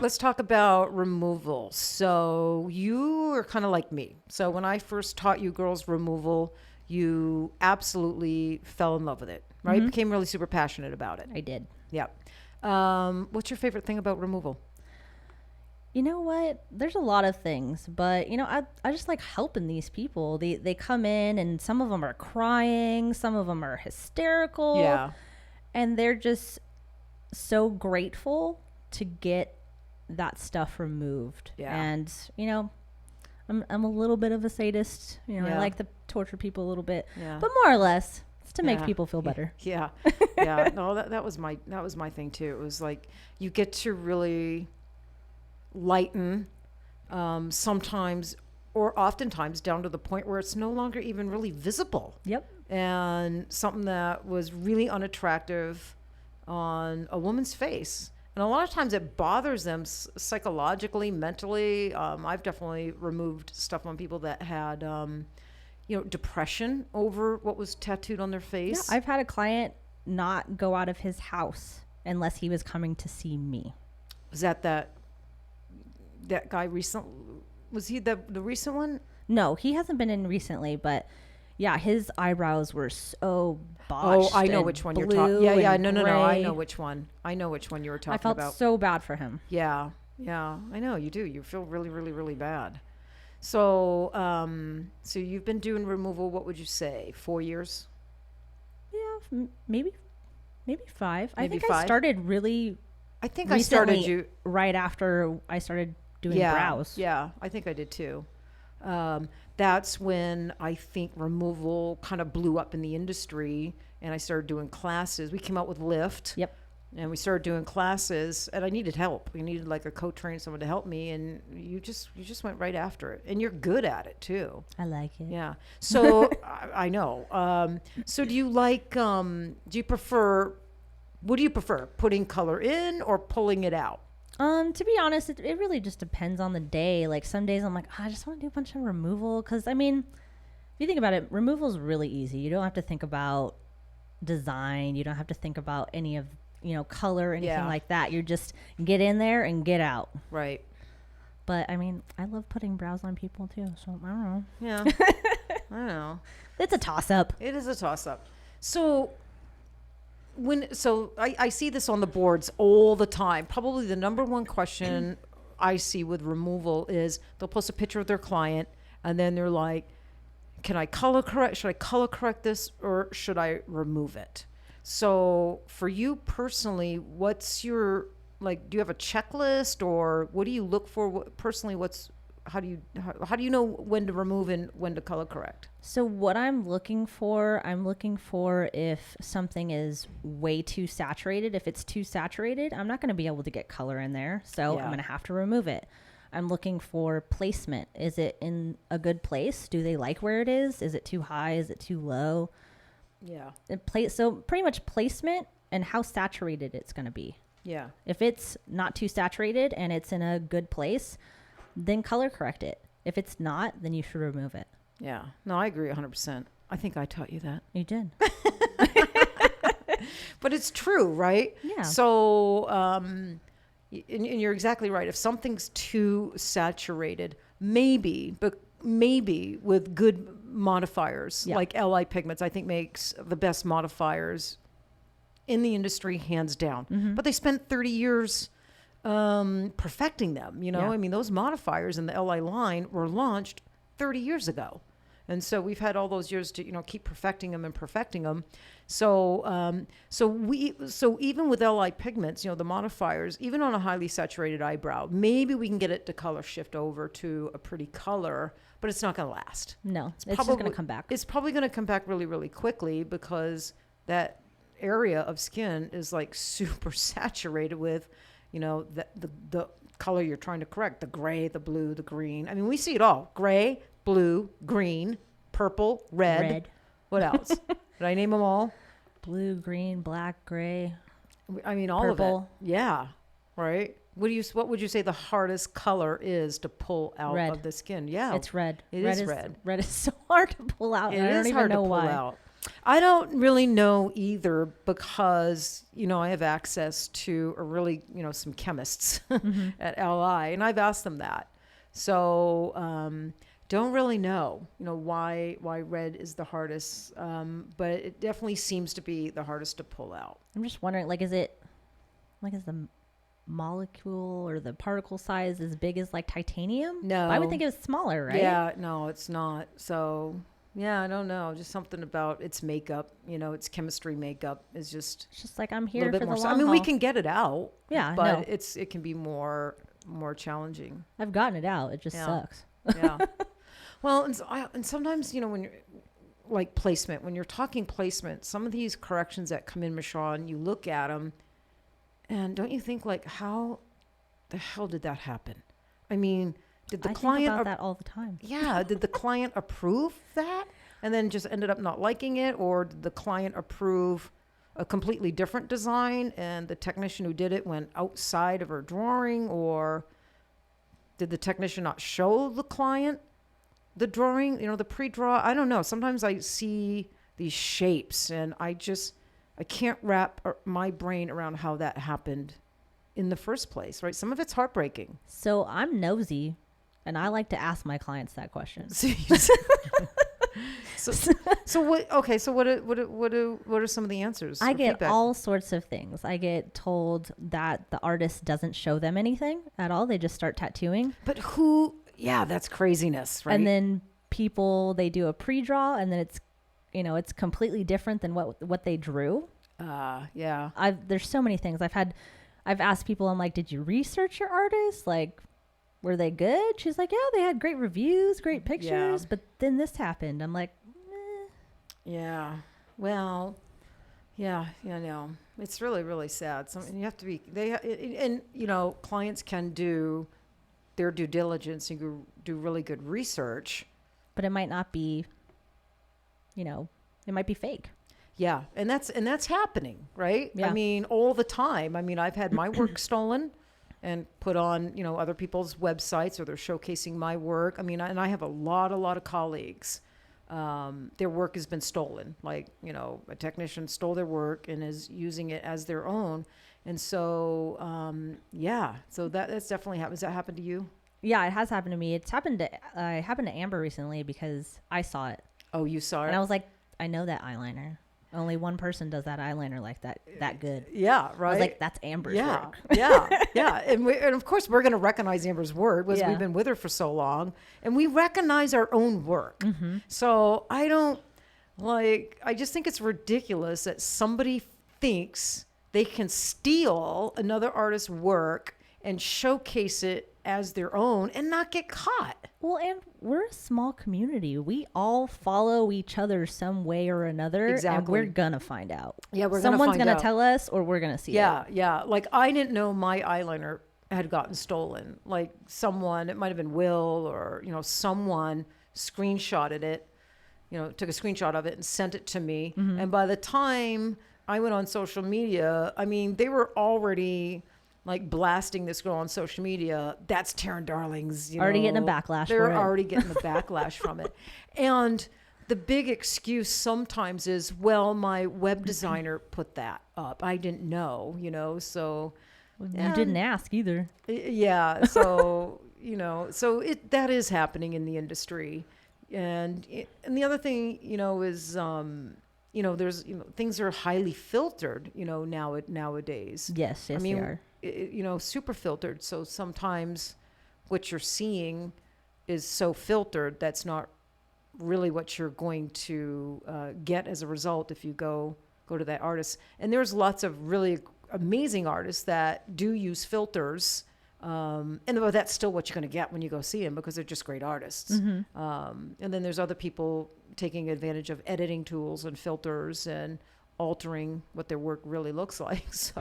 let's talk about removal. So you are kind of like me. So when I first taught you girls removal, you absolutely fell in love with it, right? Became really super passionate about it. I did. Yeah. What's your favorite thing about removal? You know what? There's a lot of things, but I just like helping these people. They come in and some of them are crying, some of them are hysterical, Yeah. and they're just so grateful to get that stuff removed. Yeah. And I'm a little bit of a sadist. I Yeah. like to torture people a little bit, Yeah. but more or less it's to make Yeah. people feel better. Yeah. Yeah. No, that was my thing too. It was like you get to really lighten sometimes or oftentimes down to the point where it's no longer even really visible. Yep. And something that was really unattractive on a woman's face. And a lot of times it bothers them psychologically, mentally. I've definitely removed stuff on people that had, depression over what was tattooed on their face. Yeah, I've had a client not go out of his house unless he was coming to see me. Was that guy recent? Was he the recent one? No, he hasn't been in recently, but yeah, his eyebrows were so botched. Oh, I know and which one you're talking. blue Yeah, and no. I gray. know which one. I know which one you were talking I felt about. so bad for him. Yeah, I know you do. You feel really, really, really bad. So, so you've been doing removal. What would you say? 4 years? Yeah, maybe 5. I Maybe think 5? I started really I think I started recently, you. right after I started doing Yeah, brows. yeah. I think I did too. That's when I think removal kind of blew up in the industry, and I started doing classes. We came out with Lift. Yep. And we started doing classes, and I neid help. We needed like a co-train, someone to help me, and you just went right after it, and you're good at it too. I like it. Yeah. So I know. So do you like? Do you prefer? What do you prefer? Putting color in or pulling it out? To be honest, it really just depends on the day. Like some days I'm like, I just want to do a bunch of removal. Cause I mean, if you think about it, removal is really easy. You don't have to think about design. You don't have to think about any of, color or anything like that. You just get in there and get out. Right. But I mean, I love putting brows on people too. So I don't know. Yeah. I don't know. It's a toss up. It is a toss-up. So I see this on the boards all the time. Probably the number one question I see with removal is they'll post a picture of their client, and then they're like, can I color correct? Should I color correct this, or should I remove it? So for you personally, what's your, like, do you have a checklist, or what do you look for? Personally, how do you know when to remove and when to color correct? So what I'm looking for if something is way too saturated. If it's too saturated, I'm not going to be able to get color in there. So I'm going to have to remove it. I'm looking for placement. Is it in a good place? Do they like where it is? Is it too high? Is it too low? Yeah. So pretty much placement and how saturated it's going to be. Yeah. If it's not too saturated and it's in a good place, then color correct it. If it's not, then you should remove it. Yeah. No, I agree 100%. I think I taught you that. You did. But it's true, right? Yeah. So, and you're exactly right. If something's too saturated, maybe with good modifiers, like LI Pigments, I think makes the best modifiers in the industry, hands down. Mm-hmm. But they spent 30 years perfecting them. I mean, those modifiers in the LI line were launched 30 years ago. And so we've had all those years to, keep perfecting them. So even with LI Pigments, the modifiers, even on a highly saturated eyebrow, maybe we can get it to color shift over to a pretty color, but it's not going to last. No, it's just going to come back. It's probably going to come back really, really quickly because that area of skin is like super saturated with, the color you're trying to correct, the gray, the blue, the green. I mean, we see it all. Gray, blue, green, purple, red. What else? Did I name them all? Blue, green, black, gray. I mean, all purple. of it. Yeah. Right. What would you say the hardest color is to pull out of the skin? Yeah. It's red. It is red. Red is so hard to pull out. I don't even know why. I don't really know either because, I have access to some chemists at LI, and I've asked them that. So, don't really know, why red is the hardest. But it definitely seems to be the hardest to pull out. I'm just wondering, is the molecule or the particle size as big as like titanium? No. I would think it was smaller, right? Yeah, no, it's not. So, yeah, I don't know. Just something about its makeup, its chemistry makeup is just. It's just like I'm here for the long I mean, haul. we can get it out. Yeah, but it can be more challenging. I've gotten it out. It just sucks. Yeah. Well, and sometimes when you're like placement, when you're talking placement, some of these corrections that come in, Michon, you look at them, and don't you think like, how the hell did that happen? I mean, did the client think about that all the time? Yeah. Did the client approve that and then just ended up not liking it? Or did the client approve a completely different design and the technician who did it went outside of her drawing? Or did the technician not show the client the drawing, the pre-draw? I don't know. Sometimes I see these shapes and I can't wrap my brain around how that happened in the first place, right? Some of it's heartbreaking. So I'm nosy, and I like to ask my clients that question. So what? Okay, so what are some of the answers? I get feedback? all sorts of things. I get told that the artist doesn't show them anything at all. They just start tattooing. But who? Yeah, that's craziness, right? And then they do a pre-draw, and then it's completely different than what they drew. Yeah. There's so many things I've asked people. I'm like, did you research your artist? Like, were they good? She's like, yeah, they had great reviews, great pictures, but then this happened. I'm like, yeah. Well, yeah, no, it's really, really sad. You have to be, clients can do their due diligence and do really good research, but it might not be, it might be fake. Yeah. And that's happening, right? Yeah. I mean, all the time. I mean, I've had my work stolen and put on, other people's websites, or they're showcasing my work. I mean, and I have a lot of colleagues. Their work has been stolen. Like, a technician stole their work and is using it as their own. And so, so that's definitely happened. Has that happened to you? Yeah, it has happened to me. It happened to Amber recently because I saw it. Oh, you saw it? And I was like, I know that eyeliner. Only one person does that eyeliner like that good. Yeah, right. I was like, that's Amber's work. Yeah. And of course, we're going to recognize Amber's work because we've been with her for so long. And we recognize our own work. Mm-hmm. So I just think it's ridiculous that somebody thinks they can steal another artist's work and showcase it as their own and not get caught. Well, and we're a small community. We all follow each other some way or another. Exactly. And we're going to find out. Yeah, Someone's going to tell us, or we're going to see it. Yeah. Like, I didn't know my eyeliner had gotten stolen. Like, someone, it might have been Will or, someone screenshotted it, took a screenshot of it and sent it to me. Mm-hmm. And by the time I went on social media, I mean, they were already like blasting this girl on social media. That's Taryn Darling's, getting a backlash. They're already getting the backlash from it. And the big excuse sometimes is, well, my web designer put that up. I didn't know, so. You didn't ask either. Yeah. So, that is happening in the industry. And the other thing, is, there's, things are highly filtered, nowadays. Yes, I mean, they are. Super filtered. So sometimes what you're seeing is so filtered that's not really what you're going to get as a result if you go to that artist. And there's lots of really amazing artists that do use filters. And that's still what you're going to get when you go see them because they're just great artists. Mm-hmm. And then there's other people taking advantage of editing tools and filters and altering what their work really looks like. So.